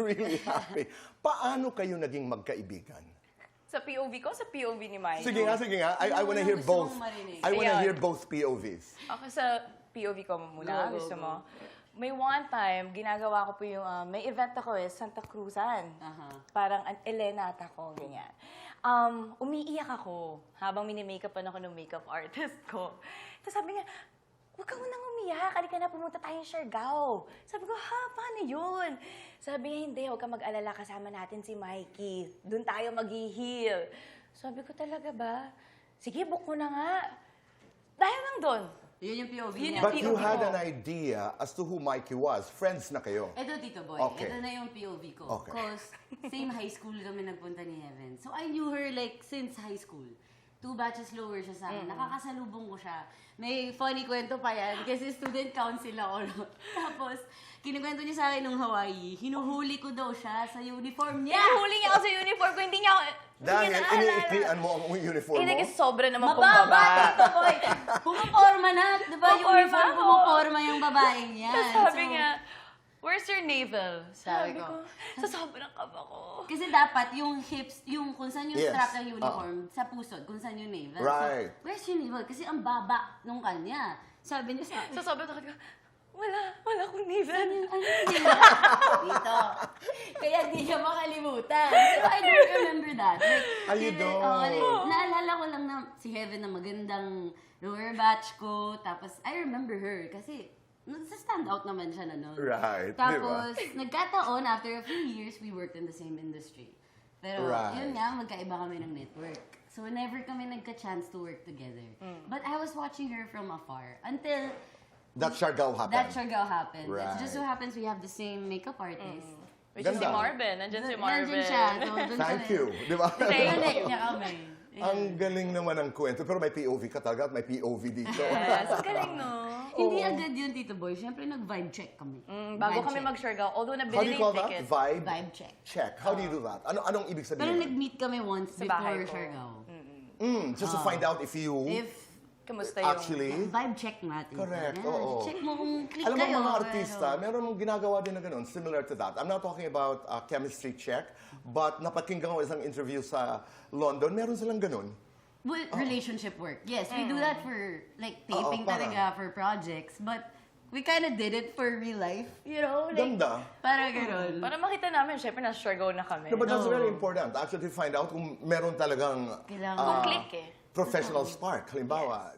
really happy. Paano kayo naging magkaibigan? Sa POV ko, sa POV ni Mike. Sige nga. I wanna hear both. I wanna hear both POVs. Ako sa POV ko muna, gusto mo? May one time, ginagawa ko po yung, may event ako Santa Cruzan. Parang Elena at ako, ganyan. Umiiyak ako habang mini-makeupan ako ng makeup artist ko. Tapos sabi niya, huwag ka munang umiyak, halika na pumunta tayong Siargao. Sabi ko, paano yun? Sabi niya, hindi, huwag ka mag-alala, kasama natin si Mikey. Doon tayo mag-heal. Sabi ko, talaga ba? Sige, book mo na nga. Dahil lang doon. Yun yung POV niya. But you had an idea as to who Mikey was. Friends na kayo. Ito, Tito Boy. Okay. Ito na yung POV ko. Okay. Because same high school kami nagpunta ni Heaven. So I knew her like since high school. 2 batches lower siya sa akin. Nakakasalubong ko siya. May funny kwento pa yan kasi student council ako. Tapos, kinikwento niya sa akin nung Hawaii, hinuhuli ko daw siya sa uniform niya. Huli niya ako sa uniform ko, hindi niya ako... Dahil iniiklian mo ang uniform mo? Hindi, sobra naman pong Mababa, baba. Tito Boy. Pumaporma na. Diba yung uniform, pumaporma yung babaeng niya. Tapos sabi niya, where's your navel? Sabi ko. Sa sobrang kaba ko. Kasi dapat yung hips, yung kung saan yung Yes. strap ng uniform, sa pusod, kung saan yung navel. Right. So, where's your navel? Kasi ang baba nung kanya. Sabi niya sa akin, Sa sobrang kaba ko, wala akong navel. ano yung navel? Dito. Kaya di niya makalimutan. So I don't remember that. Like, You don't? Naalala ko lang na si Heaven na magandang lower batch ko. Tapos I remember her kasi nagsa-stand out naman siya na nun. Right, Tapos, nagkataon, after a few years, we worked in the same industry. Pero, Right. yun nga, magkaiba kami ng network. So, never kami nagka-chance to work together. But I was watching her from afar until That Siargao happened. that Siargao happened. Right. It just so happens we have the same makeup artist. Which is si Ganda. Marvin. Nandyan si Marvin. Nandyan siya. So, dun Thank kami. you. Di ba? Connect niya kami. Ang galing naman ng kwento. Pero may POV ka talaga at may POV dito. Yes, ang galing, no? Hindi agad yun, Tito Boy. Siyempre, nag-vibe check kami. Bago Vibe kami check. mag-Siargao, although How do nabili you na call yung that? ticket. Vibe? Vibe check. Check. How do you do that? Anong ibig Pero sabihin? nag-meet kami once Sa bahay before ko. Siargao. Just to find out if you Kamusta yung... actually... Vibe check natin. Correct, Yan, oo. Check mo kung click Alam mo, kayo. mga artista, meron mong ginagawa din na ganun, similar to that. I'm not talking about chemistry check, but napakinggan ko isang interview sa London, meron silang ganun. Well, relationship work. Yes, we do that for like taping parang- talaga for projects. But we kind of did it for real life. You know? Like, Ganda. Para ganun. Para makita namin, syempre nasa Siargao na kami. No, but that's very important, actually, to find out kung meron talagang Kailangan. Kung click eh. professional spark. Halimbawa,